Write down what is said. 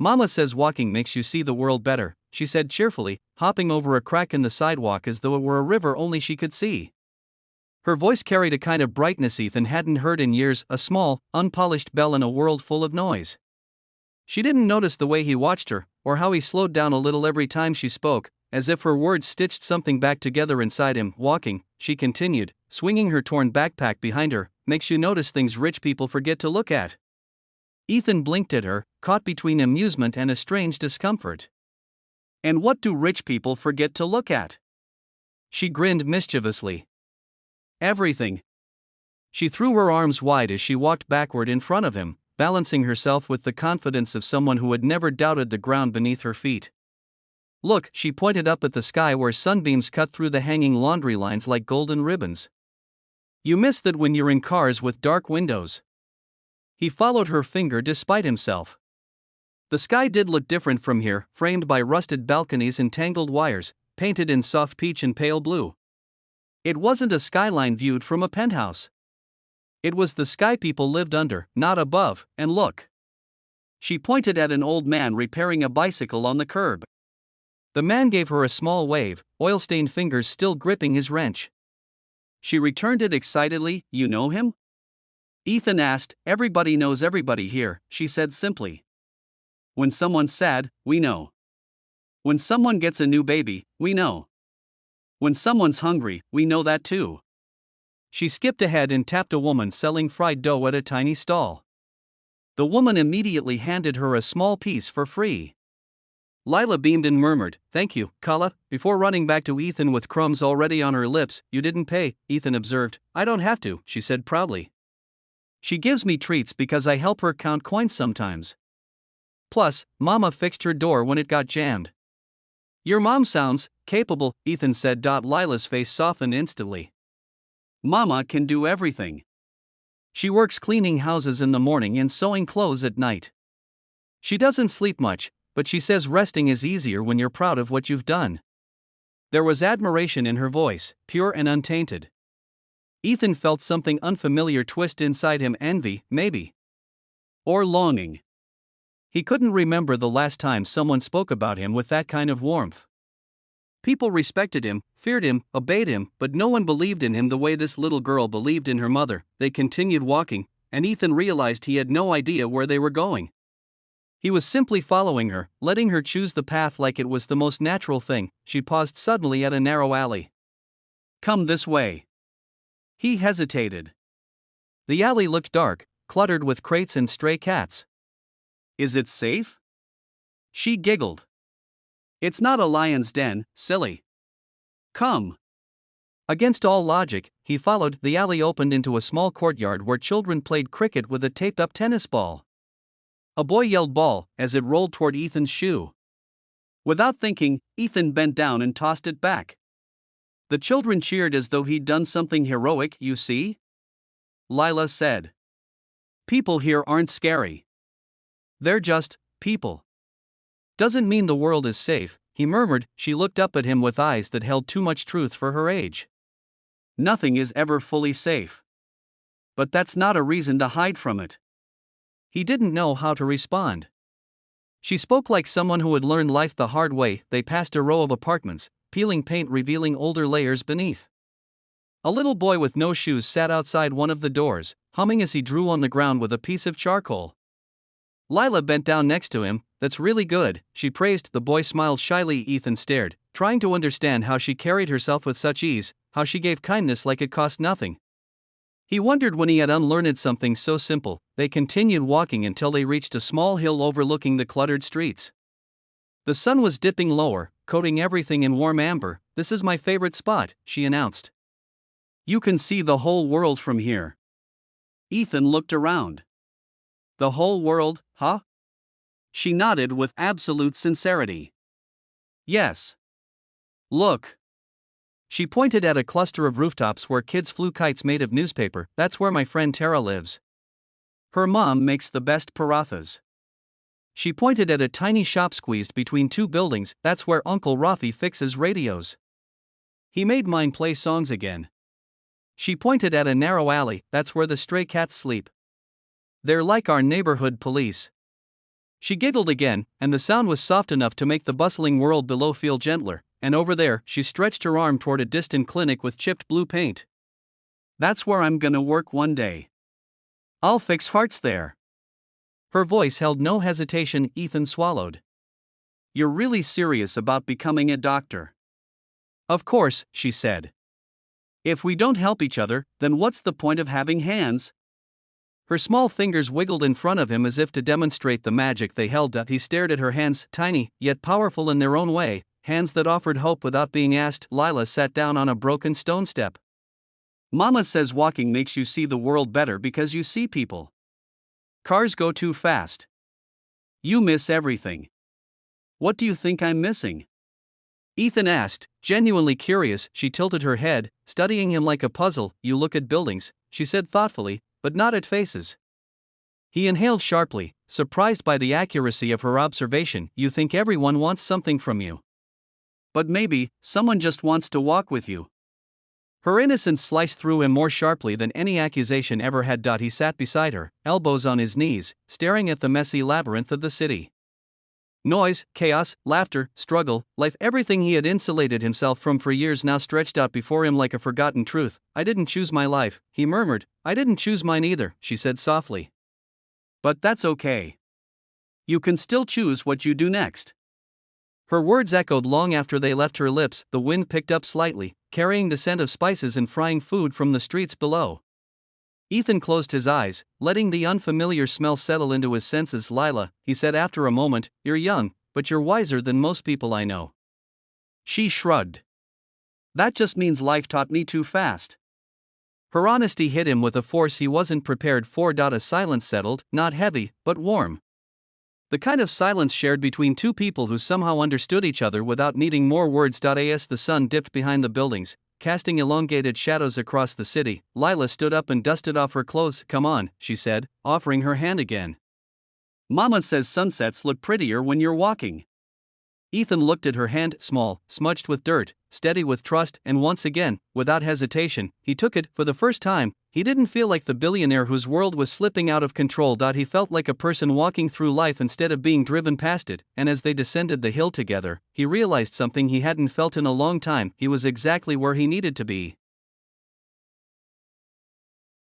Mama says walking makes you see the world better, she said cheerfully, hopping over a crack in the sidewalk as though it were a river only she could see. Her voice carried a kind of brightness Ethan hadn't heard in years, a small, unpolished bell in a world full of noise. She didn't notice the way he watched her, or how he slowed down a little every time she spoke, as if her words stitched something back together inside him. Walking, she continued, swinging her torn backpack behind her, makes you notice things rich people forget to look at. Ethan blinked at her, caught between amusement and a strange discomfort. And what do rich people forget to look at? She grinned mischievously. Everything. She threw her arms wide as she walked backward in front of him, balancing herself with the confidence of someone who had never doubted the ground beneath her feet. Look, she pointed up at the sky where sunbeams cut through the hanging laundry lines like golden ribbons. You miss that when you're in cars with dark windows. He followed her finger despite himself. The sky did look different from here, framed by rusted balconies and tangled wires, painted in soft peach and pale blue. It wasn't a skyline viewed from a penthouse. It was the sky people lived under, not above, and look. She pointed at an old man repairing a bicycle on the curb. The man gave her a small wave, oil-stained fingers still gripping his wrench. She returned it excitedly. You know him? Ethan asked. Everybody knows everybody here, she said simply. When someone's sad, we know. When someone gets a new baby, we know. When someone's hungry, we know that too. She skipped ahead and tapped a woman selling fried dough at a tiny stall. The woman immediately handed her a small piece for free. Lila beamed and murmured, "Thank you, Kala," before running back to Ethan with crumbs already on her lips. You didn't pay, Ethan observed. I don't have to, she said proudly. She gives me treats because I help her count coins sometimes. Plus, Mama fixed her door when it got jammed. Your mom sounds capable, Ethan said. Lila's face softened instantly. Mama can do everything. She works cleaning houses in the morning and sewing clothes at night. She doesn't sleep much, but she says resting is easier when you're proud of what you've done. There was admiration in her voice, pure and untainted. Ethan felt something unfamiliar twist inside him. Envy, maybe. Or longing. He couldn't remember the last time someone spoke about him with that kind of warmth. People respected him, feared him, obeyed him, but no one believed in him the way this little girl believed in her mother. They continued walking, and Ethan realized he had no idea where they were going. He was simply following her, letting her choose the path like it was the most natural thing. She paused suddenly at a narrow alley. Come this way. He hesitated. The alley looked dark, cluttered with crates and stray cats. Is it safe? She giggled. It's not a lion's den, silly. Come. Against all logic, he followed. The alley opened into a small courtyard where children played cricket with a taped-up tennis ball. A boy yelled ball as it rolled toward Ethan's shoe. Without thinking, Ethan bent down and tossed it back. The children cheered as though he'd done something heroic. You see? Lila said. People here aren't scary. They're just people. Doesn't mean the world is safe, he murmured. She looked up at him with eyes that held too much truth for her age. Nothing is ever fully safe. But that's not a reason to hide from it. He didn't know how to respond. She spoke like someone who had learned life the hard way. They passed a row of apartments, peeling paint revealing older layers beneath. A little boy with no shoes sat outside one of the doors, humming as he drew on the ground with a piece of charcoal. Lila bent down next to him. That's really good, she praised. The boy smiled shyly. Ethan stared, trying to understand how she carried herself with such ease, how she gave kindness like it cost nothing. He wondered when he had unlearned something so simple. They continued walking until they reached a small hill overlooking the cluttered streets. The sun was dipping lower, coating everything in warm amber. This is my favorite spot, she announced. You can see the whole world from here. Ethan looked around. The whole world, huh? She nodded with absolute sincerity. Yes. Look. She pointed at a cluster of rooftops where kids flew kites made of newspaper. That's where my friend Tara lives. Her mom makes the best parathas. She pointed at a tiny shop squeezed between two buildings. That's where Uncle Rafi fixes radios. He made mine play songs again. She pointed at a narrow alley. That's where the stray cats sleep. They're like our neighborhood police. She giggled again, and the sound was soft enough to make the bustling world below feel gentler, and over there, she stretched her arm toward a distant clinic with chipped blue paint. That's where I'm gonna work one day. I'll fix hearts there. Her voice held no hesitation. Ethan swallowed. You're really serious about becoming a doctor? Of course, she said. If we don't help each other, then what's the point of having hands? Her small fingers wiggled in front of him as if to demonstrate the magic they held. He stared at her hands, tiny, yet powerful in their own way, hands that offered hope without being asked. Lila sat down on a broken stone step. Mama says walking makes you see the world better because you see people. Cars go too fast. You miss everything. What do you think I'm missing? Ethan asked, genuinely curious. She tilted her head, studying him like a puzzle. You look at buildings, she said thoughtfully, but not at faces. He inhaled sharply, surprised by the accuracy of her observation. You think everyone wants something from you. But maybe, someone just wants to walk with you. Her innocence sliced through him more sharply than any accusation ever had. He sat beside her, elbows on his knees, staring at the messy labyrinth of the city. Noise, chaos, laughter, struggle, life, everything he had insulated himself from for years now stretched out before him like a forgotten truth. I didn't choose my life, he murmured. I didn't choose mine either, she said softly. But that's okay. You can still choose what you do next. Her words echoed long after they left her lips. The wind picked up slightly, carrying the scent of spices and frying food from the streets below. Ethan closed his eyes, letting the unfamiliar smell settle into his senses. Lila, he said after a moment, you're young, but you're wiser than most people I know. She shrugged. That just means life taught me too fast. Her honesty hit him with a force he wasn't prepared for. A silence settled, not heavy, but warm. The kind of silence shared between two people who somehow understood each other without needing more words. As the sun dipped behind the buildings, casting elongated shadows across the city, Lila stood up and dusted off her clothes. Come on, she said, offering her hand again. Mama says sunsets look prettier when you're walking. Ethan looked at her hand, small, smudged with dirt, steady with trust, and once again, without hesitation, he took it. For the first time, he didn't feel like the billionaire whose world was slipping out of control. He felt like a person walking through life instead of being driven past it, and as they descended the hill together, he realized something he hadn't felt in a long time. He was exactly where he needed to be.